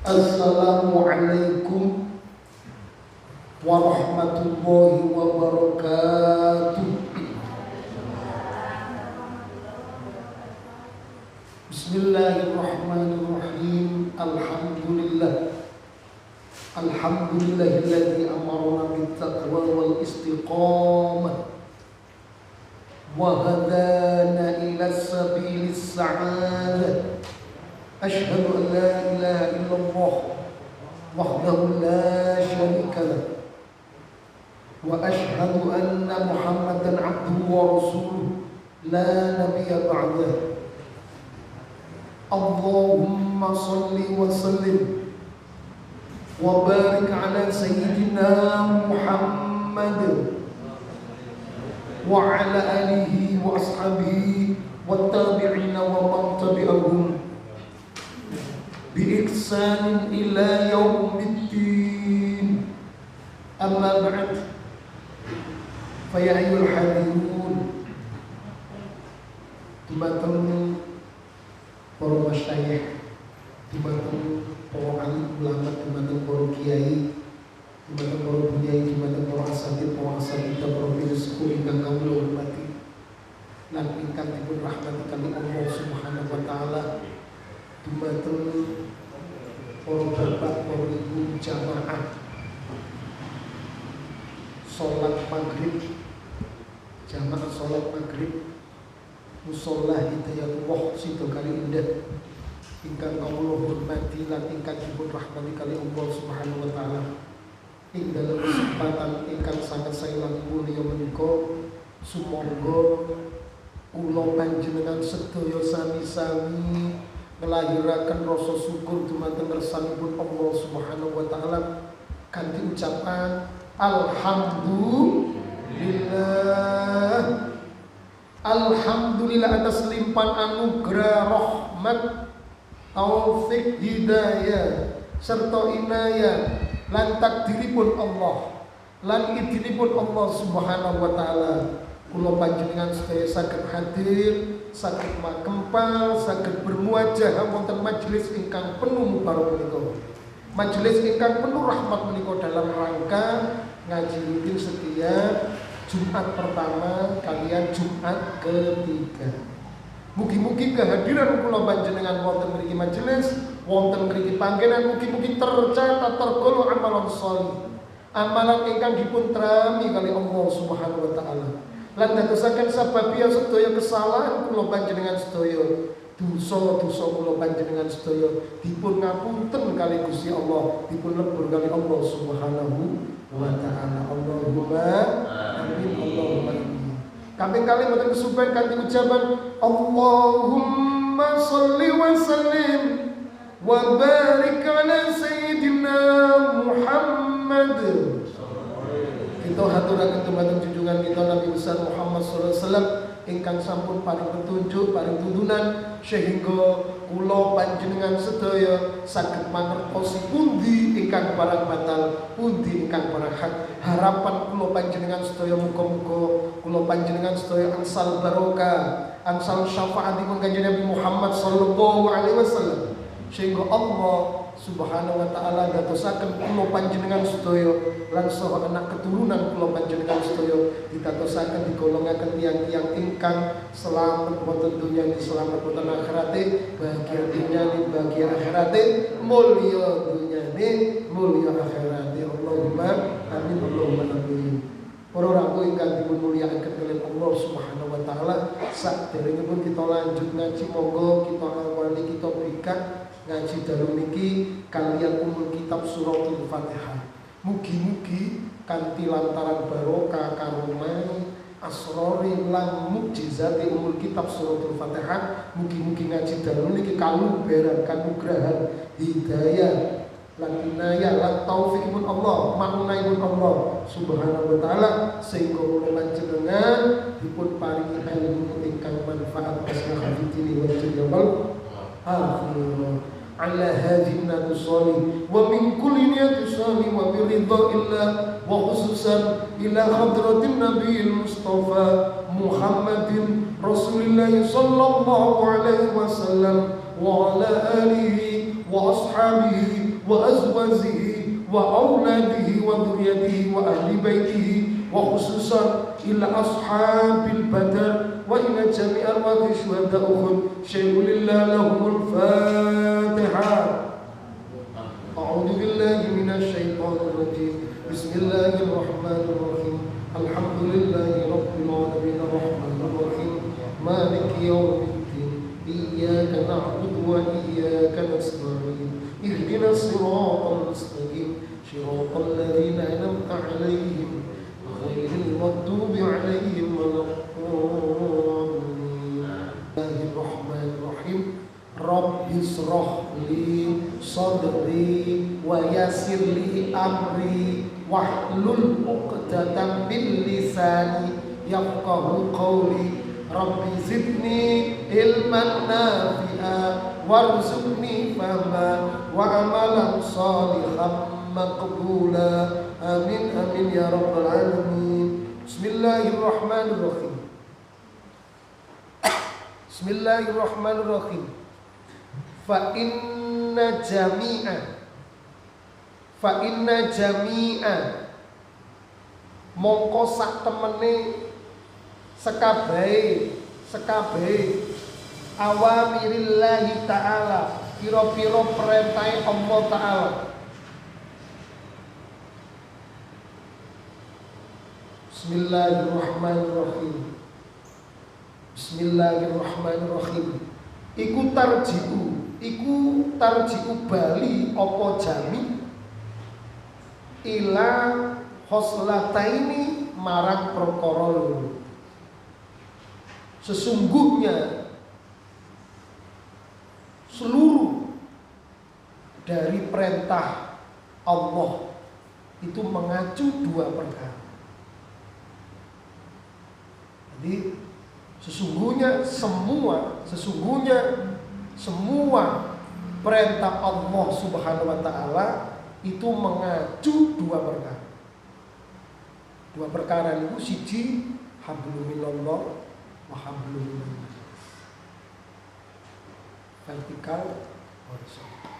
Assalamualaikum warahmatullahi wabarakatuh. Bismillahirrahmanirrahim. Alhamdulillahilladzi amarna bittaqwa wal istiqamah wa hadana ila sabilis sa'adah. Asyhadu an la ilaha illallah wahdahu la syarika lah wa asyhadu anna Muhammadan abduhu wa rasuluh la nabiyya ba'dah. Allahumma salli wa sallim wa barik ala sayyidina Muhammad wa ala alihi wa ashabihi wa tabi'ina wa man tabi'ahum bi ihsanin ila yaumiddin. Amma ba'd, fa ya ayyuhal hadirun, dumateng para masyayikh, dumateng para alim ulama, dumateng para kiai, dumateng para bunyai, dumateng para asatidz, para filsuf ingkang kawula hormati lan ingkang dipun rahmati kali Allah Subhanahu wa taala, dumateng para bapak, para ibu jamaah salat maghrib, jamaah salat maghrib musholla Hidayatullah Sido Kali Indah ingkang kawula hormati lan ingkang dipun rahmati kali Allah Subhanahu wa taala. Ing dalam kesempatan ingkang sangat saelang mulya menika, sumangga kula panjenengan sedaya sami-sami ngelahiraken rasa syukur dumateng ngersanipun Allah Subhanahu wa taala kanthi ucapan alhamdulillah. Alhamdulillah atas limpahan anugerah rahmat, taufik, hidayah serta inayah lan takdiripun Allah lan idinipun Allah Subhanahu wa taala. Kula panjenengan sedaya saged hadir, saged makempal, saged bermuajah wonten majelis ingkang penuh mubarak menika. Majelis ingkang penuh rahmat menika dalam rangka ngaji rutin setiap Jumat pertama kalian Jumat ketiga. Mugi-mugi kehadiran kula panjenengan wonten mriki majelis, wonten mriki panggenan, mugi-mugi tercatat tergolong amalan sholih, amalan ingkang dipun trami kali Allah Subhanahu wa taala. Lan dadosaken sababia sedaya kesalahan kula panjenengan sedaya, dosa-dosa kula panjenengan sedaya dipun ngapunten kali Gusti Allah, dipun lebur kali Allah Subhanahu wa taala. Allahumma amin, Allahumma amin. Kaping kali mboten kesupen kanthi ucapan Allahumma sholli wa sallim wa barik ala sayyidina Muhammad. Kita haturaken dumateng junjungan kita Nabi besar Muhammad sallallahu alaihi wasallam ingkang sampun paring petunjuk, paring tuntunan sehingga kula panjenengan sedaya saged mangertosi pundi ingkang barang batal, pundi ingkang barang hak. Harapan kula panjenengan sedaya muga-muga kula panjenengan sedaya angsal barokah, angsal syafaatipun Kanjeng Nabi Muhammad sallallahu alaihi wasallam, sehingga Allah Subhanahu wa taala dadosaken kula panjenengan sedaya lan saha anak keturunan kula panjenengan sedaya ditadosaken digolongaken tiyang-tiyang ingkang selamat wonten dunya ini, selamat wonten akhirate, bahagia dunyane, bahagia akhirate, mulya dunyane, mulya akhirate. Allahumma amin, Allahumma amin. Para rawuh ingkang dipun mulyakaken kalih Allah Subhanahu wa taala, saderengipun kita lanjut ngaji, monggo kita awali, kita berikan ngaji dalu niki kalian umul kitab suratul Fatihah. Mugi-mugi kanthi lantaran barokah karomai asrori lan mukjizati umul kitab suratul Fatihah, mugi-mugi ngaji dalu niki kaluberan kanugrahan hidayah lan inayah lan taufikipun Allah, maknaipun Allah Subhanahu wa taala, sehingga kula panjenengan dipun paringi ilmu ingkang manfaat maslahah fitini wa dunya wal akhirah. Ala hadhihi nusali wa min kulli niyyati sali wa bi ridha wa khususan ila hadratin nabiyil mustafa Muhammadin Rasulillah sallallahu alaihi wasallam wa ala alihi wa ashabihi wa azwajihi wa auladihi wa dhurriyyatihi wa ahli baitihi wa khususan ila ashabil badar wa ila jami'al waqi syuhada Uhud syai'ulillah lahumul Fatihah. A'udzu billahi minasy syaithanir rajim. Bismillahirrahmanirrahim. Alhamdulillahi rabbil alamin arrahmanir rahim maliki yaumiddin iyyaka na'budu wa iyyaka nasta'in ihdinas siratal mustaqim siratal ladzina an'amta 'alaihim ghairil maghdubi 'alaihim waladdallin. Bismillahirrahmanirrahim. Rabbi shrah li sadri wa yassir li amri wahlul 'uqdatam min lisani yafqahu qawli. Rabbi zidni ilman nafi'a warzuqni fahma wa amalan shalihan maqbula. Amin amin ya rabbal alamin. Bismillahirrahmanirrahim. Bismillahirrahmanirrahim. Fa inna jami'a mongko sak temene sekabehe awamirillahi ta'ala pira-pira perintahe Allah Ta'ala. Bismillahirrahmanirrahim. Bismillahirrahmanirrahim. Iku tarji'u bali apa jami ila khoslataini marang perkara loro. Sesungguhnya seluruh dari perintah Allah itu mengacu dua perkara. Jadi sesungguhnya semua perintah Allah Subhanahu wa taala itu mengacu dua perkara. Dua perkara itu siji hablum minallah wa hablum minannas. Vertikal horizontal.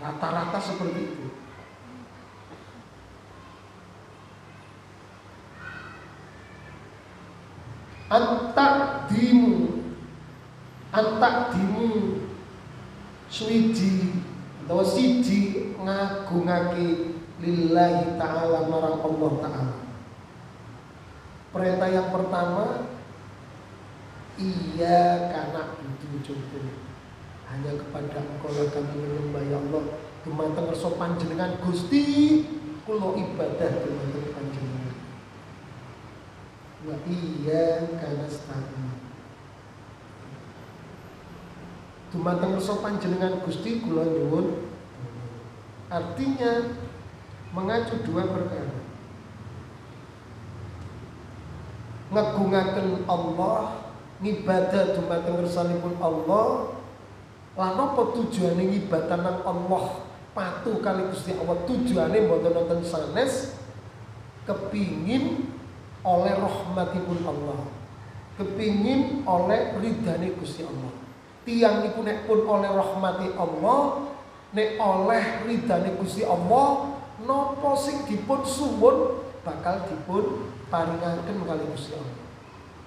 Rata-rata seperti itu. Antakdimu suwiji atau siji ngagungake lillahi ta'ala marang Allah ta'ala. Perintah yang pertama iya karena itu cukup hanya kepada Engkau lah kami menyembah ya Allah. Dumateng ngersa panjenengan Gusti kula ibadah dumateng panjenengan. Wa iya kana nasta'in. Dumateng ngersa panjenengan Gusti kula nyuwun. Artinya mengacu dua perkara. Ngagungaken Allah, ngibadah dumateng ngersanipun Allah. Lan apa tujuane ngibadah nang Allah? Patuh kali Gusti Allah, tujuane mboten wonten sanes kepingin oleh rahmatipun Allah, kepingin oleh ridhane Gusti Allah. Tiang niku nek pun oleh rahmati Allah, nek oleh ridhane Gusti Allah, napa sing dipun suwun bakal dipun paringaken kali Gusti Allah.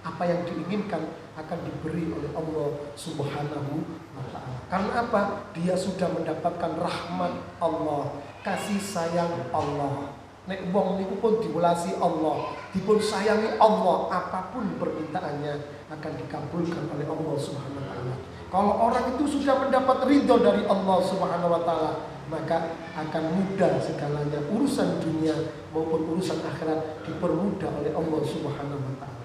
Apa yang diinginkan akan diberi oleh Allah Subhanahu wa ta'ala. Karena apa? Dia sudah mendapatkan rahmat Allah, kasih sayang Allah. Nek wong niku pun diwelasi Allah, dipun sayangi Allah, apapun permintaannya akan dikabulkan oleh Allah Subhanahu wa ta'ala. Kalau orang itu sudah mendapat ridho dari Allah Subhanahu wa ta'ala, maka akan mudah segalanya, urusan dunia maupun urusan akhirat dipermudah oleh Allah Subhanahu wa ta'ala.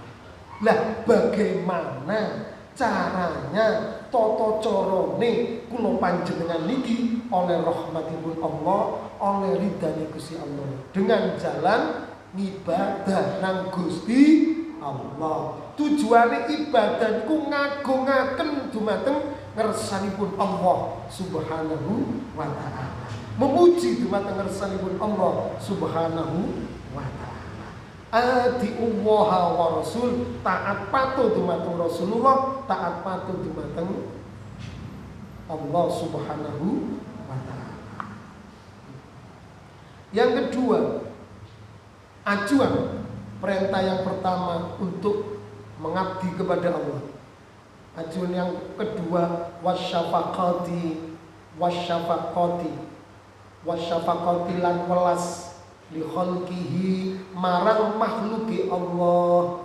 Lah bagaimana caranya tata carane kula panjenengan niki oleh rahmatipun Allah, oleh ridhane Gusti Allah dengan jalan ngibadah nang Gusti Allah. Tujuane ibadah niku ngagungaken dumateng ngersanipun Allah Subhanahu wa ta'ala. Memuji dumateng ngersanipun Allah Subhanahu wa ta'ala. Atiullah wa rasul, taat patuh dumateng Rasulullah, taat patuh dumateng Allah Subhanahu wa ta'ala. Yang kedua, acuan perintah yang pertama untuk mengabdi kepada Allah. Acuan yang kedua, wasyafaqati lan welas li khalqihi marang makhluki Allah.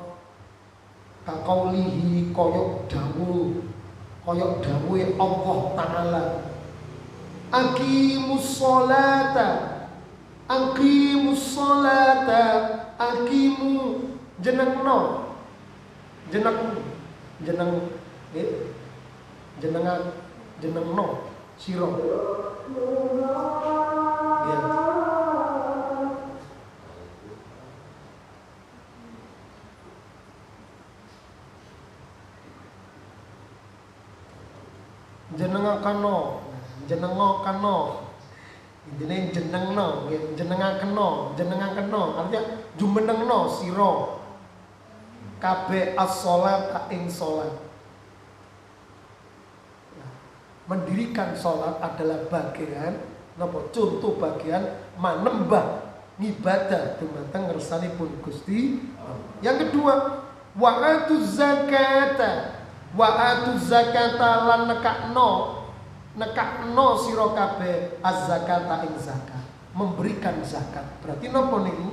Kaqaulihi koyok dawuhe Allah Ta'ala, aqimus sholata, aqimu jenengno sira ya. Jenengakano intine jenengakeno artinya jumenengno sira kabeh as-shalat ing salat. Mendirikan salat adalah bagian contoh bagian manembah ngibadah dumateng ngersanipun Gusti. Yang kedua, wa'atuz zakata lan nekakno sira kabeh az-zakata ing zakat, memberikan zakat. Berarti napa niku?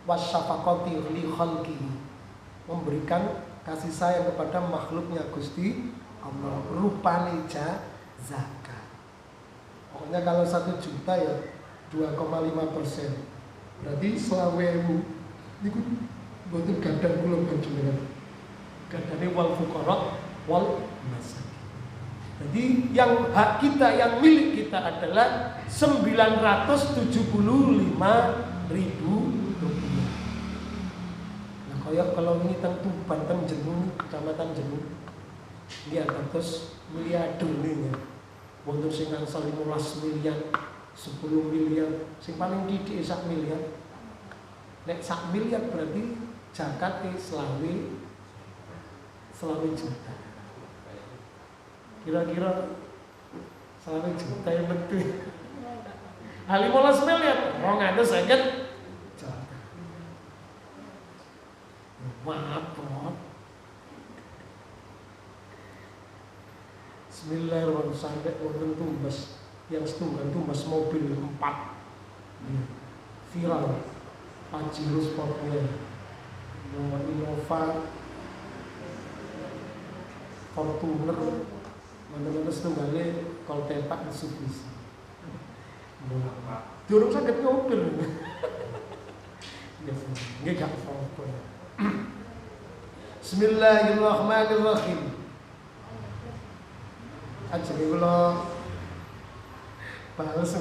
Wasyafaqati li khalqihi, memberikan kasih sayang kepada makhluknya Gusti Allah, rupane zakat. Pokoknya kalau 1 juta ya 2,5%. Berarti 20.000 niku mboten gadah kula panjenengan. Gadane wal fuqara wal masakin. Jadi yang hak kita, yang milik kita adalah 975.000 rupiah. Nah, kayak kalau ini Tuban, Jenung, Kecamatan Jenung, dia atas miliarder nih ya. Wonten sing angsal 15 miliar, 10 miliar, sing paling didik 1 miliar. Nek 1 miliar berarti zakate selawe juta. Kira-kira selawe juta yang betul. 15 miliar, 250 juta. Maaf. Bismillahirrahmanirrahim. Sampai wonten tumbas yang tumbas mobil 4 viral Pajero Sportwear, Innova, Fortuner, mana-mana setunggale kalau tempat Mitsubishi. Durung saged mobil. Nggih gak apa-apa. Bismillahirrahmanirrahim. Ajeng kula bales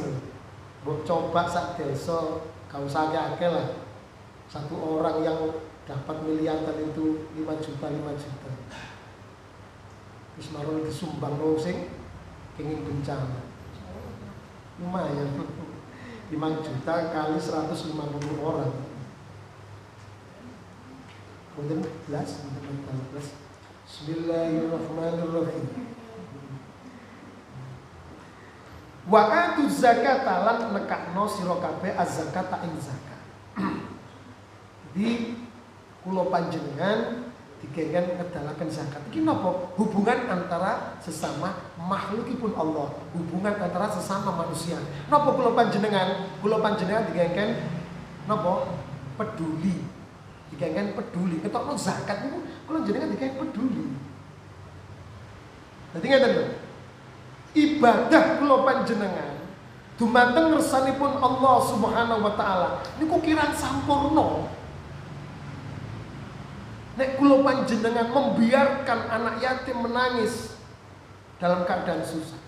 mbok coba sak desa, gak usah akeh lah. 1 orang yang dapat miliaran itu 5 juta. Terus marun disumbang wong sing kenging bencana. Lumayan. 5 juta kali 150 orang. Mungkin 11. Bismillahirrahmanirrahim. Wa'atu zakata lan nekakno sira kabeh az-zakata ing zakat. Di kula panjenengan digengken ngedalaken zakat. Iki napa? Hubungan antara sesama makhlukipun Allah, hubungan antara sesama manusia. Napa kula panjenengan digengken napa? Peduli. Digengken peduli. Ketokno zakat niku kula jenengan digengken peduli. Dadi ngeten lho. Ibadah kula panjenengan dumateng ngersanipun Allah Subhanahu wa taala niku kirang sampurna. Nek kula panjenengan membiarkan anak yatim menangis dalam keadaan susah,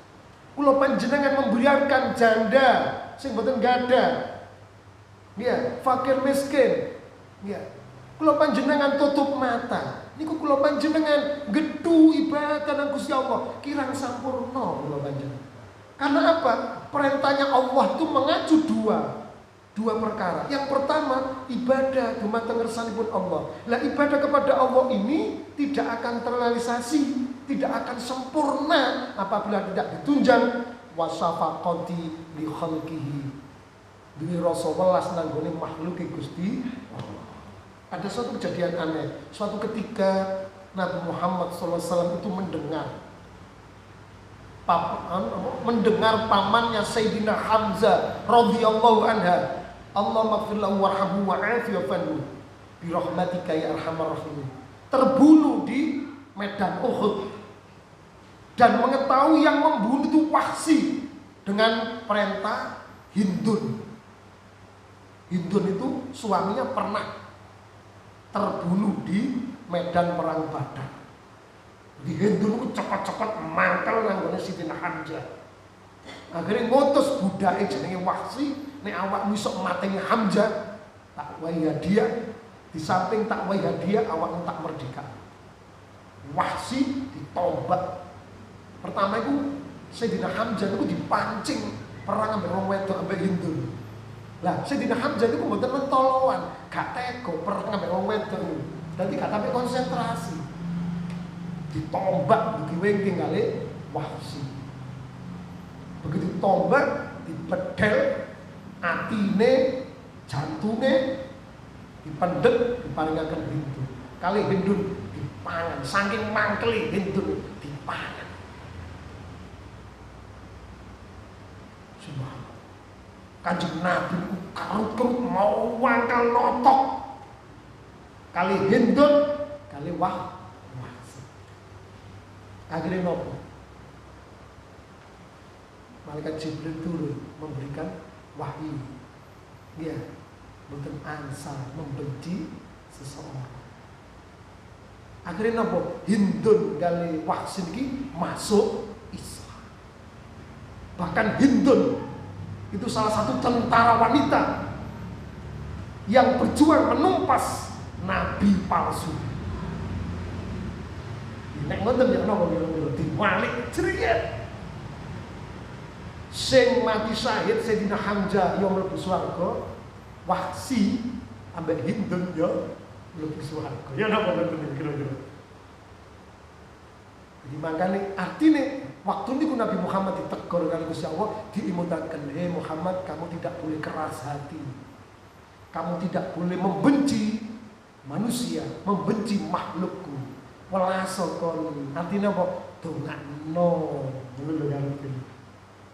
kula panjenengan membiarkan janda sing boten gadah, ya, fakir miskin, ya, kula panjenengan tutup mata. Niku kula panjenengan gedu ibadah nang Gusti Allah kirang sampurna kula panjenengan. Karena apa? Perintahnya Allah itu mengacu dua perkara. Yang pertama, ibadah dumateng ngersanipun Allah. Lah ibadah kepada Allah ini tidak akan terrealisasi tidak akan sempurna apabila tidak ditunjang wasafaqati li khalqihi. Duwe rasa welas nanggone makhluke Gusti Allah. Ada suatu kejadian aneh. Suatu ketika Nabi Muhammad SAW itu mendengar pamannya Sayyidina Hamzah radhiyallahu anha, Allah maghfir lahu warhamhu wa'afiyahu bi rahmatika ya arhamar rahimin, terbunuh di medan Uhud, dan mengetahui yang membunuh itu Wahsy dengan perintah Hindun. Hindun itu suaminya pernah terbunuh di medan perang Badar. Di Hindun itu cepet-cepet mangkel nanggone Sayyidina Hamzah. Akhirnya ngutus budake jenenge Wahsy, nek awakmu iso mateni Hamzah, tak wae hadiah. Di samping tak wae hadiah, awakmu tak merdeka. Wahsy ditombak. Pertama itu Sayyidina Hamzah itu dipancing perang ambek wong wedok ambek Hindun. Lah Sayyidina Hamzah itu mboten mentoloan, gak tega perang ambek wong wedok. Dadi gak sampai konsentrasi. Ditombak diwengking kali Wahsy. Begitu tombak dipedhel atine, jantunge dipendhet, diparingaken Hindun. Kali Hindun dipangan, saking mangkeli Hindun dipangan. Subhanallah. Kanjeng Nabi karut-karut mau wangkal notok kali Hindun, kali Wahsy. Akhirnya nopo? Malaikat Jibril turun memberikan wahyu. Ya, mboten ansal membenci seseorang. Akhirnya nopo? Hindun kali Wahsy iki masuk Islam. Bahkan Hindun itu salah satu tentara wanita yang berjuang menumpas nabi palsu. Nek ngoten ya napa diwalik jeriet. Sing mati syahid Sayyidina Hamzah yo mlebu swarga, Wahsy ambek Hindun yo mlebu swarga. Ya napa ngoten kira-kira. Jadi makane artine waktu niku Nabi Muhammad ditegur kali Gusti Allah, diimutaken, "Hei Muhammad, kamu tidak boleh keras hati. Kamu tidak boleh membenci manusia, membenci makhlukku. Welaso kon." Artinya apa? Dongakno.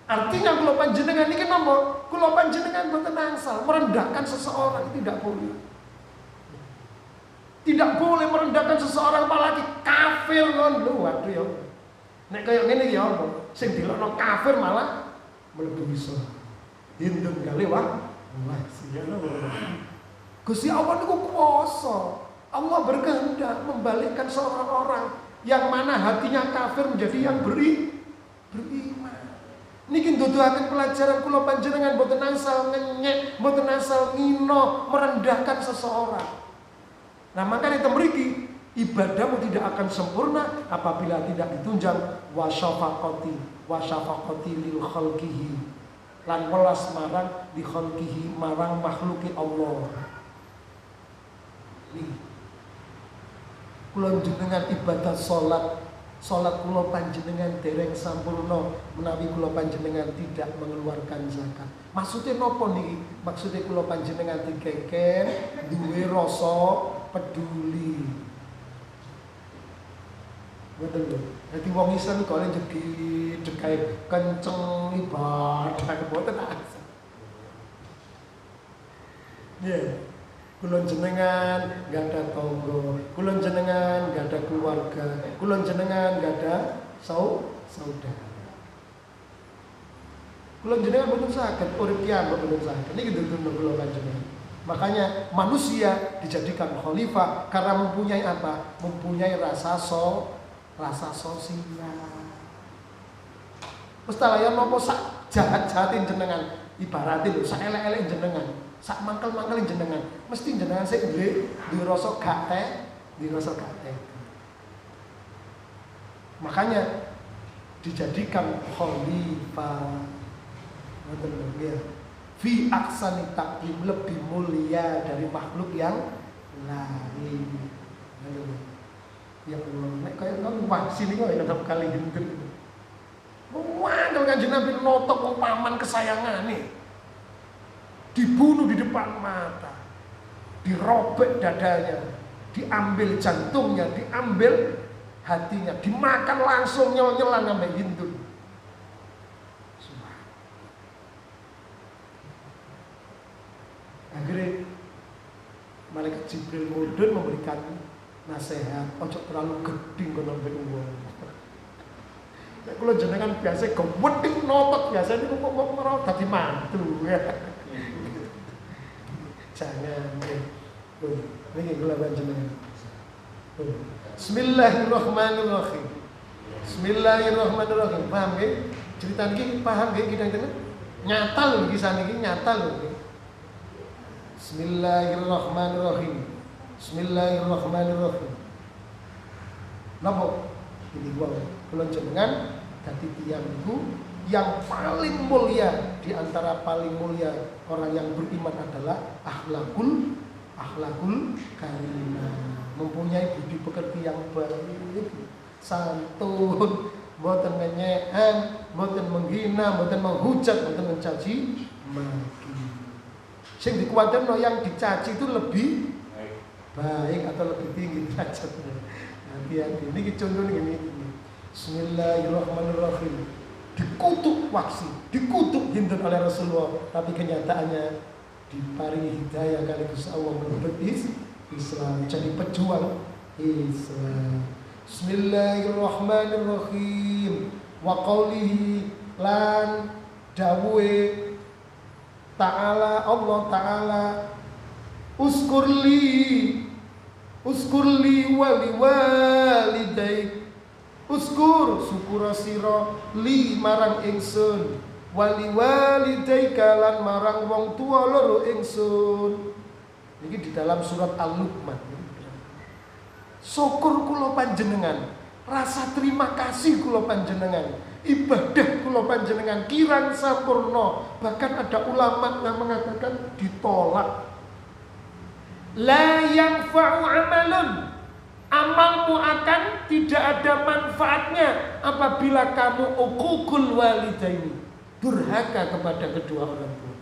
Artinya kula panjenengan iki napa? Kula panjenengan boten angsal merendahkan seseorang, tidak boleh. Tidak boleh merendahkan seseorang, apalagi kafir kon lho. Waduh ya. Nek kaya ngene ya apa? Sing dilokno kafir malah mlebu Islam. Hindun kali Wahsy. Gusti Allah niku kuwasa. Allah berkehendak membalikkan seorang orang yang mana hatinya kafir menjadi yang beriman. Niki nduduhaken pelajaran kula panjenengan boten asal ngenyek, boten asal ngino merendahkan seseorang. Nah, makanya itu mriki ibadahmu tidak akan sempurna apabila tidak ditunjang wasyafaqati lil khalqihi, lan welas marang li khalqihi, marang makhluki Allah. Nih, kula jenengan ibadah salat kula panjenengan dereng sampurna menawi kula panjenengan tidak mengeluarkan zakat. Maksudnya napa niki? Maksudnya kula panjenengan dikeken duwe rasa peduli. Betul lho. Dadi wong Islam kok oleh jeki kenceng ibadah mboten asal. Nggih. Kula jenengan gak ada tangga, kula jenengan gak ada keluarga, kula jenengan gak ada saudara. Kula jenengan boten saged urip kiamat boten saged. Niki dudun kula panjenengan. Makanya manusia dijadikan khalifah karena mempunyai apa? Mempunyai rasa sosial. Mustalayan nopo sak jahat-jahatin jenengan, ibaratin lho sak elek-elek jenengan. Sak mangkel-mangkelin jenengan, mesti jenengan sik duwe rasa gak tega. Makanya dijadikan khalifah. Ngoten lho ya. Fi aksani taklim, lebih mulia dari makhluk yang lain. Ya Allah, nek kaya ngono wah sini kok enam kali gendut. Wah, kalau Kanjeng Nabi notok wong paman kesayangane. Dibunuh di depan mata. Dirobek dadanya, diambil jantungnya, diambil hatinya, dimakan langsung nyel-nyelan sampai hindun. Akhirnya malaikat Jibril mudun memberikan nasihat, ojo terlalu geding kono mbek wong. Nek kula jenengan biasa gemedhing notot biasa niku kok ora dadi mantu. Jangan. Niki kula panjenengan. Bismillahirrahmanirrahim. Bismillahirrahmanirrahim. Paham nggih? Cerita niki paham nggih kita-kita? Nyata lho kisah niki, nyata lho. Bismillahirrahmanirrahim. Bismillahirrahmanirrahim. Napa? Ini kula jenengan dadi tiyang niku yang paling mulia di antara paling mulia orang yang beriman adalah akhlakul karimah, mempunyai budi pekerti yang baik, santun, mboten ngenyekan, mboten menghina, mboten menghujat, mboten mencaci maki. Sing dikuwatirno yang dicaci itu lebih baik atau lebih tinggi derajatnya. Hati-hati. Ini contoh ini. Bismillahirrahmanirrahim. Dikutuk waksi, dikutuk hindun oleh Rasulullah, tapi kenyataannya diparingi hidayah kali Gusti Allah menurut Islam, jadi pejuang Islam. Bismillahirrahmanirrahim. Wa qaulihi lan dawuhe ta'ala Allah ta'ala uskurli wali walidayk. Uskur syukur sira li marang ingsun wali walidayka lan marang wong tua loro ingsun. Niki di dalam surat Al-Luqman. Syukur kula panjenengan, rasa terima kasih kula panjenengan, ibadah kula panjenengan kirang sampurna. Bahkan ada ulama yang mengatakan ditolak. La yanfa'u amalun, amalmu akan tidak ada manfaatnya apabila kamu uququl walidaini, durhaka kepada kedua orang tua.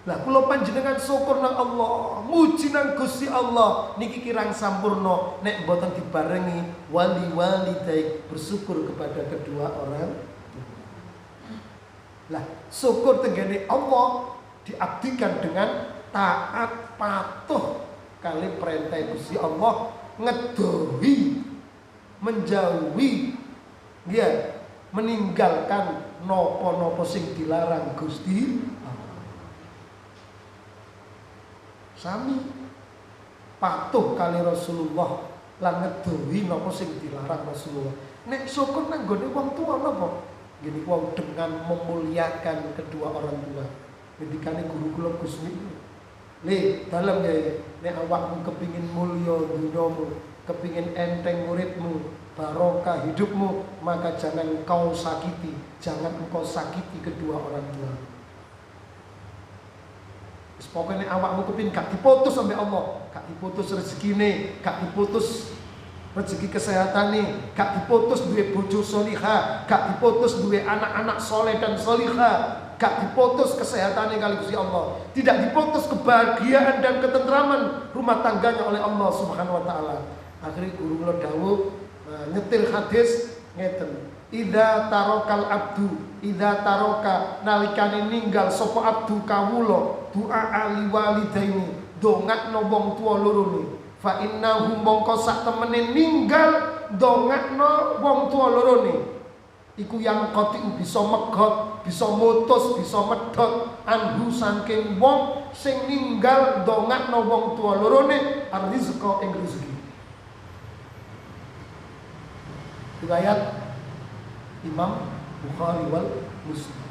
Lah kula panjenengan syukur nang Allah, muji nang Gusti Allah niki kirang sampurna nek mboten dibarengi wali-walidai, bersyukur kepada kedua orang tua. Lah syukur tenggene Allah diabdikan dengan taat patuh kali perintah Gusti Allah, ngedohi, menjauhi, ya, meninggalkan nopo-nopo sing dilarang Gusti Allah. Sami patuh kali Rasulullah lan ngedohi nopo sing dilarang Rasulullah. Nek syukur nang gone wong tua napa? Gini wong dengan memuliakan kedua orang tua. Ngendikane guru kula Gus Mi'in. Le dalam ya, nek awakmu kepingin mulya dunyamu, kepingin enteng uripmu, barokah hidupmu, maka jangan engkau sakiti kedua orang tua. Pokoknya awakmu kepingin gak diputus sampai Allah, gak diputus rezekine, gak diputus rezeki kesehatane, gak diputus duwe bojo salihah, gak diputus duwe anak-anak soleh dan salihah, gak diputus kesehatannya kali Gusti Allah, tidak diputus kebahagiaan dan ketentraman rumah tangganya oleh Allah Subhanahu wa taala. Akhirnya guru kula dawuh nyetir hadis ngeten, idza taroka nalikane ninggal sapa abdu kawula doa ali walidaini, dongakno wong tuwa loro ne, fa innahu mongko sak temene ninggal dongakno wong tuwa loro ne iku yang koti bisa megot, bisa mutus, bisa medhot anhu saking wong sing ninggal dongakno wong tuwa lorone arzika ing rezeki. Riwayat Imam Bukhari wal Muslim.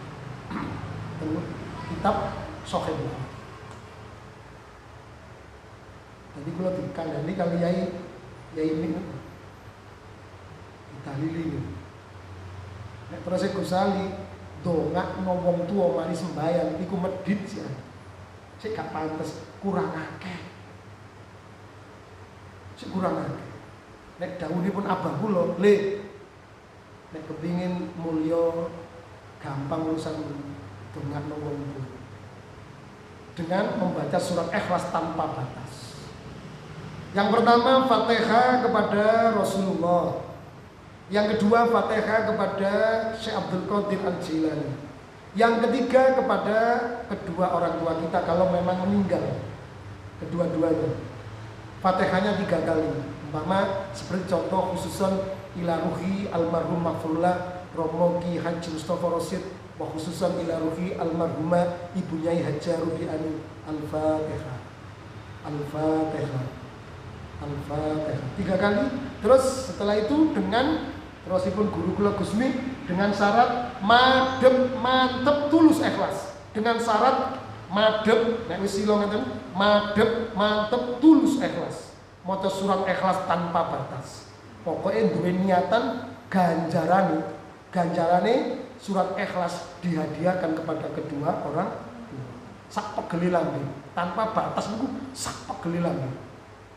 Kitab Sahih Bukhari. Tadi kula dikandani kali yai ini ditalili. Nek terus Gusali dongakno wong tuwa mari sembahyang iku medhit sih. Sik gak pantes, kurang akeh. Sik kurang akeh. Nek dawuhipun abah kula, "Le, nek kepingin mulya gampang urusan dongakno wong tuwa." Dengan membaca surat Ikhlas tanpa batas. Yang pertama Fatihah kepada Rasulullah. Yang kedua Fatihah kepada Syekh Abdul Qadir Al-Jilani. Yang ketiga kepada kedua orang tua kita kalau memang meninggal. Kedua-duanya. Fatihahnya 3 kali. Umpama seperti contoh khususan ila ruhi almarhum Mahfullah Romo Ki Haji Mustafa Rosid wa khususan ila ruhi almarhumah Ibu Nyai Haja Rubiani. Al-Fatihah. Al-Fatihah. Al-Fatihah 3 kali. Terus setelah itu dengan terusipun guru kula Gusmi dengan syarat madhep mantep tulus ikhlas. Dengan syarat madhep nek wis sila ngeten, madhep mantep tulus ikhlas. Maca surat Ikhlas tanpa batas. Pokoknya duwe niatan ganjarane surat Ikhlas dihadiahkan kepada kedua orang tua. Sak pegeli lambe, tanpa batas niku sak pegeli lambe.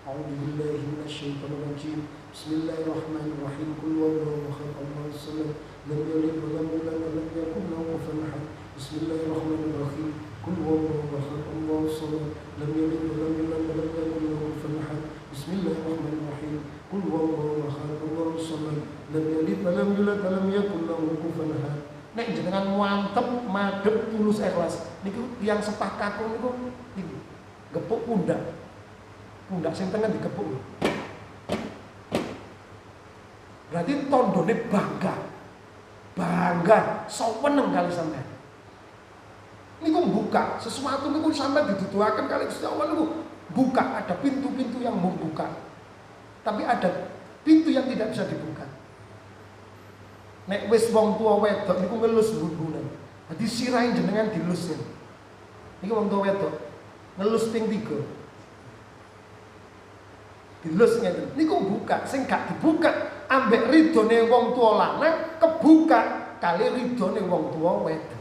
A'udzubillahi minasyaitonirrajim. Bismillahirrahmanirrahim. Qul huwallahu ahad, Allahus samad, lam yalid wa lam yulad wa lam yakul lahu kufuwan ahad. Bismillahirrahmanirrahim. Qul huwallahu ahad, Allahus samad, lam yalid wa lam yulad wa lam yakul lahu kufuwan ahad. Bismillahirrahmanirrahim. Qul huwallahu ahad, Allahus samad, lam yalid wa lam yulad wa lam yakul lahu kufuwan ahad. Nek jenengan mantep madhep tulus ikhlas niku yang sepah kakung niku gepuk pundak. Pundak sing tengah digepuk. Berarti tondone bangga. Bangga, seneng kali sampean. Niku buka sesuatu niku sampean dituduhaken kali Gusti Allah niku buka, ada pintu-pintu yang membuka. Tapi ada pintu yang tidak bisa dibuka. Nek wis wong tua wedok niku ngelus bumbunan. Dadi sirahe jenengan dilus. Niki wong tua wedok ngelus ping 3. Dilus ngeten. Niku buka, sing gak dibuka ambek ridone wong tua lanang kebuka kali ridone wong tua wedok.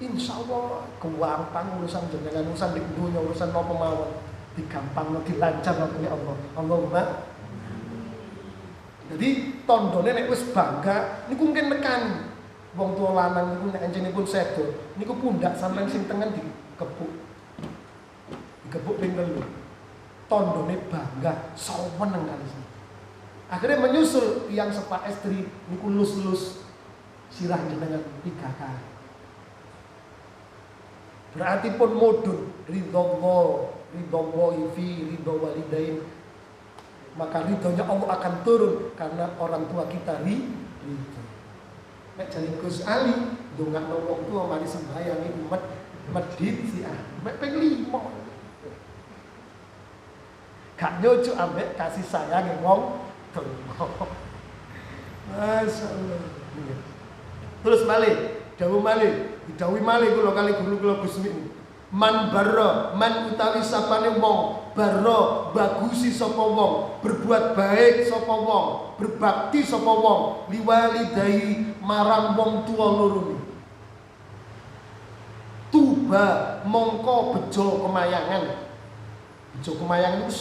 Insyaallah gampang urusan jenengan, urusan di dunya, urusan napa mawon digampangno dilancarno oleh Allah. Allahumma. Jadi tondone nek wis bangga niku mungkin nekani wong tua lanang niku nek enjenipun sedo niku pundak sampean sing tengen dikepuk. Dikepuk ping 3. Tondone bangga, seneng kali sih. Akhirnya menyusul yang sepak istri niku lus-lus sirah jenengan 3 kali. Berarti pun mudun ridho fi ridho walidain. Maka ridhonya Allah akan turun karena orang tua kita ridho. Nek jare Gus Ali ndongakno wong tua mari sembahyang iki medhit si mek ping 5. Gak nyucuk ambek kasih sayang wong tua. Masyaallah. Terus malih, dawuh malih, didhawuhi malih kula kali guru kula Gusmi. Man barra, man utawi sapane wong, barra bagusi sapa wong, berbuat baik sapa wong, berbakti sapa wong, liwalidai marang wong tuwa loro. Tuba mongko bejo kemayangan. Bejo kemayangan itu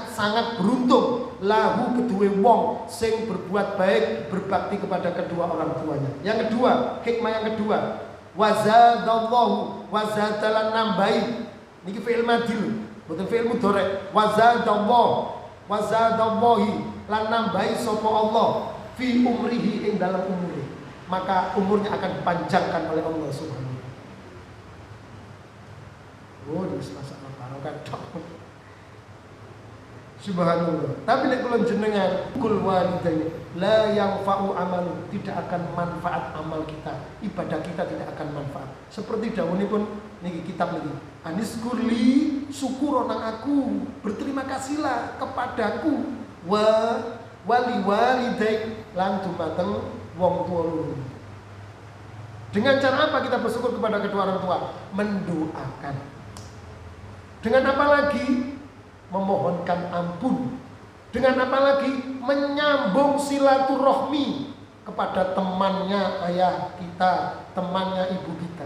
sangat beruntung lahu kedue wong sing berbuat baik, berbakti kepada kedua orang tuanya. Yang kedua, hikmah yang kedua, wazadallahu wazadalan nambahi niki fi'il madhi mboten fi'il mudhari. Wazadallahi lan nambahi sapa Allah fi umrihi ing dalam umure, maka umurnya akan dipanjangkan oleh Allah Subhanahu wa taala. Oh, wis masalah barokah tok. Subhanallah. Tapi nek kula jenengan kul walidaini la yanfa'u amal, tidak akan manfaat amal kita, ibadah kita tidak akan manfaat. Seperti dawuhipun niki kitab niki, aniskurli syukur nang aku, berterima kasihlah kepadaku wa wali walidaik lan dumateng wong tuwa loro. Dengan cara apa kita bersyukur kepada kedua orang tua? Mendoakan. Dengan apa lagi? Memohonkan ampun. Dengan apa lagi? Menyambung silaturahmi kepada temannya ayah kita, temannya ibu kita.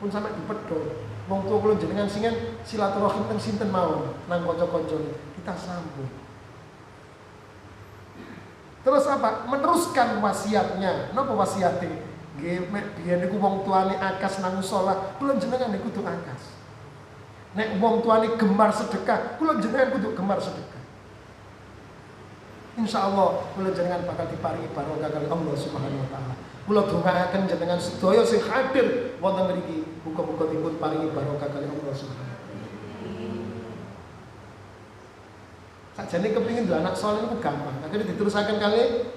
Pun sampai dipedhot. Wong tua kula jenengan singen silaturahim teng sinten mawon nang kanca-kanca kita sambung. Terus apa? Meneruskan wasiatnya. Napa wasiate? Nggih mek biyen niku wong tuane akas nang musala, kula jenengan niku kudu akas. Nek wong tuane gemar sedekah, kula jenengan kudu gemar sedekah. Insyaallah kula jenengan bakal diparingi barokah kali Allah Subhanahu wa taala. Kula dongaaken jenengan sedaya sing hadir wonten mriki, muga-muga dipun paringi barokah kali Allah Subhanahu wa taala. Sakjane kepengin duwe anak saleh niku gampang. Akhire diterusaken kali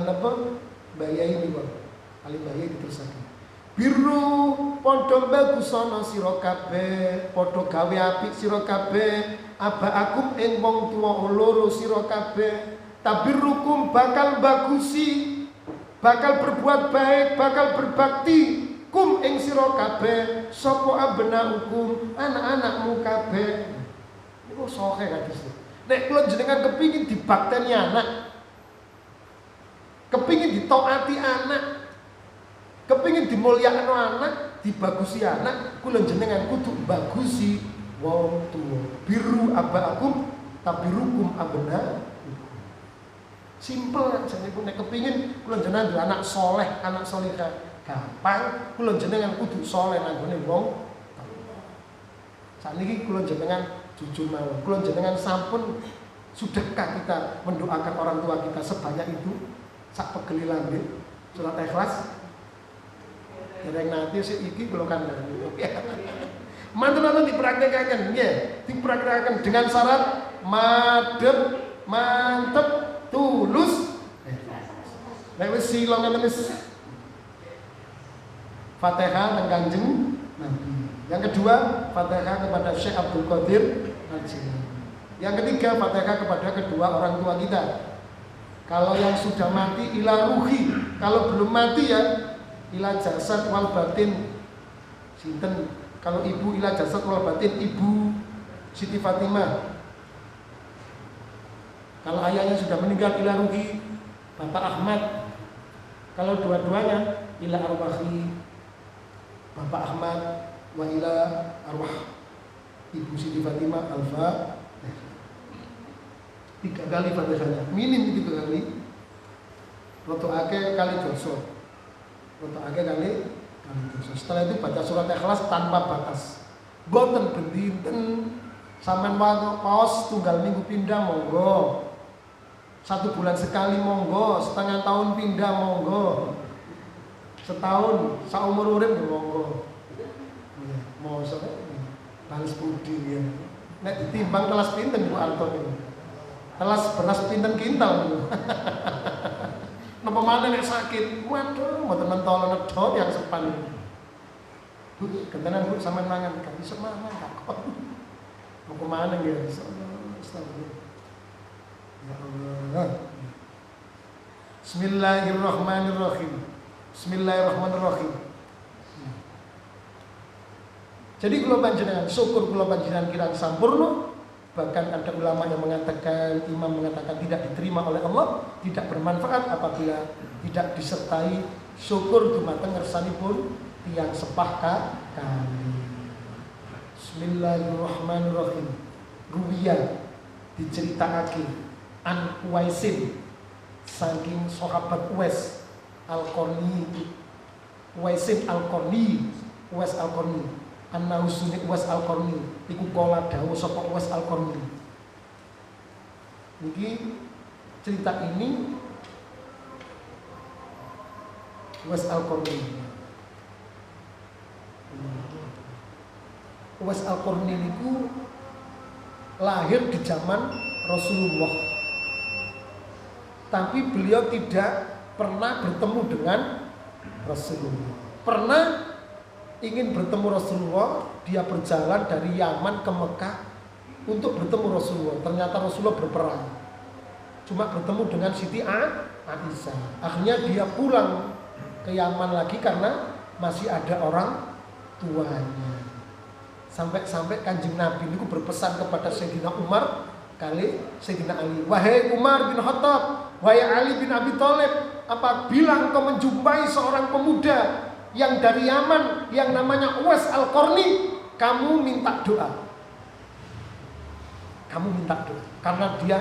napa Mbah Yai niku. Kali Mbah Yai diterusaken. Biru padha bagusana sira kabeh, padha gawe apik sira kabeh, abaakum ing wong tuwa loro sira kabeh. Tabirukum bakal bagusi, bakal berbuat baik, bakal berbakti kum ing sira kabeh sapa abnaukum anak-anakmu kabeh. Niku sohe hadis. Nek kula jenengan kepingin dibakteni anak, kepingin ditaati anak, kepingin dimulyakno anak, dibagusi anak, kula jenengan kudu bagusi wong tuwa. Biru abaakum tabirukum abnaukum. Simpel aja niku nek kepingin kula jenengan duwe anak soleh, anak salihah, gampang kula jenengan kudu soleh nang gone wong. Sakniki kula jenengan jujur mawon, kula jenengan sampun sudahkah kita mendoakan orang tua kita sebanyak itu? Sak pegeli lambe surat Ikhlas. Dereng nanti sik iki kula kandhani. Mantun-mantun dipraktekake nggih, dipraktekake dengan syarat madhep, mantep, tulus. Nek wis sila ngene wis Fatihah nang Kanjeng Nabi. Yang kedua, Fatihah kepada Syekh Abdul Qadir Al-Jilani. Yang ketiga, Fatihah kepada kedua orang tua kita. Kalau yang sudah mati ila ruhi, kalau belum mati ya ila jasad wal batin. Sinten? Kalau ibu ila jasad wal batin, ibu Siti Fatimah. Kalau ayahnya sudah meninggal ila ruhi Bapak Ahmad. Kalau dua-duanya ila arwahi Bapak Ahmad wa ila arwah Ibu Siti Fatimah Alfa. 3 kali Fatihahnya, minim 3 kali. Rotoake kali dosa. Rotoake kali dosa. Setelah itu baca surat Ikhlas tanpa batas. Boten bendinten sampean paos tunggal minggu pindah monggo. 1 bulan sekali monggo, setengah tahun pindah monggo. Setahun saumur urip monggo. Mosok balas budi ya. Nek ditimbang telas pinten Bu Arto niku. Telas beras pinten kintal niku. Napa maneh nek sakit? Waduh, mboten mentol nedhot yang sepan. Bu, gentenan Bu sampean mangan kan iso mangan kok. Mau kemana ya? Astagfirullah. Ya Allah. Bismillahirrahmanirrahim. Bismillahirrahmanirrahim. Jadi kula panjenengan syukur kula panjenengan kirang sampurna. Bahkan ada ulama yang mengatakan, imam mengatakan tidak diterima oleh Allah, tidak bermanfaat apabila tidak disertai syukur dumateng ngersanipun tiyang sepah kami. Bismillahirrahmanirrahim. Ruwiyah diceritakake an Uwaisin saking sahabat Uwais Al-Qarni. Uwaisin Al-Qarni, Uwais Al-Qarni. An-Nausuni Uwais Al-Qarni iku kala dawuh sapa Uwais Al-Qarni. Niki cerita ini Uwais Al-Qarni. Uwais Al-Qarni niku lahir di zaman Rasulullah. Tapi beliau tidak pernah bertemu dengan Rasulullah. Pernah ingin bertemu Rasulullah, dia berjalan dari Yaman ke Mekah untuk bertemu Rasulullah. Ternyata Rasulullah berperang. Cuma bertemu dengan Siti Aisyah. Akhirnya dia pulang ke Yaman lagi karena masih ada orang tuanya. Sampai-sampai Kanjeng Nabi itu berpesan kepada Sayyidina Umar kali Sayyidina Ali, wahai Umar bin Khattab, wahai Ali bin Abi Thalib, apabila engkau menjumpai seorang pemuda yang dari Yaman yang namanya Uwais Al-Qarni, Kamu minta doa. Kamu minta doa karena dia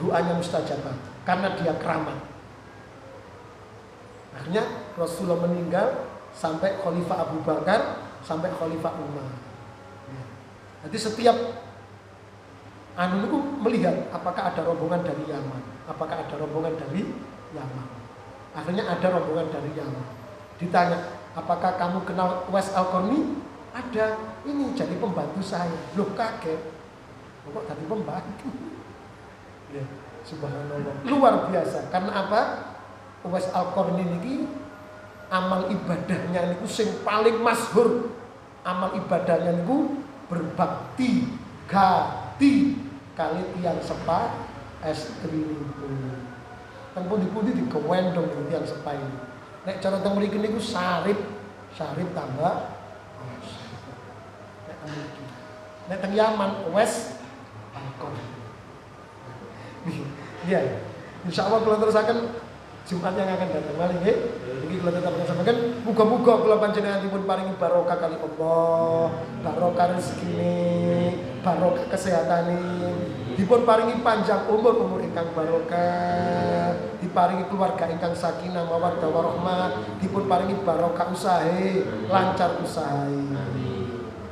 doanya mustajabah, karena dia keramat. Akhirnya Rasulullah meninggal sampai Khalifah Abu Bakar, sampai Khalifah Umar. Jadi setiap itu melihat apakah ada rombongan dari Yaman, apakah ada rombongan dari Yaman. Akhirnya ada rombongan dari Yaman. Ditanya, apakah kamu kenal Uwais Al-Qarni? Ada, ini jadi pembantu saya. Loh, kaget. Kok tadi pembantu? Ya, subhanallah. Luar biasa. Karena apa? Uwais Al-Qarni ini amal ibadahnya niku sing paling masyhur. Amal ibadahnya niku berbakti gati kali tiang sepa estri niku. Teng pundi-pundi digewendong tiang sepa ini. Nek cara teng mriki niku sarip tambah nek teng Yaman Uwais Al-Qarni. Iya. Insyaallah kula terusaken Jumat yang akan datang malih nggih. Iki kula tetep sampaikan muga-muga kula panjenengan dipun paringi barokah kali Allah, barokah rezekine, barokah kesehatane, dipun paringi panjang umur ingkang barokah, diparingi keluarga ingkang sakinah mawaddah warahmah, dipun paringi barokah usahe, lancar usahe.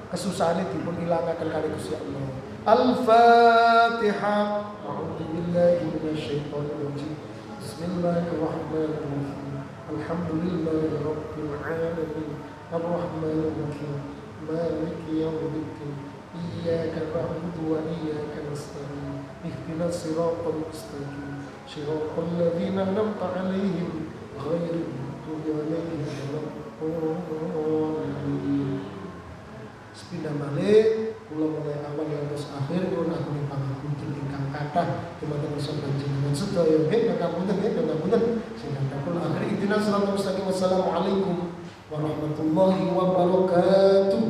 Kesusahane dipun ilangaken kali Gusti Allah. Al-Fatihah. A'udzu billahi minasyaitonir rajim. Bismillahirrahmanirrahim. Alhamdulillahi rabbil alamin. Arrahmanir rahim. Maliki yaumiddin. Iyyaka na'budu wa iyyaka nasta'in. Ihdinas siratal mustaqim. Shiratal ladzina an'amta 'alaihim ghairil maghdubi 'alaihim waladdallin. Sepindah malih kula mulai awal ngantos akhir kula aturi pangapunten ingkang kathah dumateng panjenengan sedaya nggih ngapunten sing kula akhir idina sallallahu alaihi wasallam. Wassalamualaikum warahmatullahi wabarakatuh.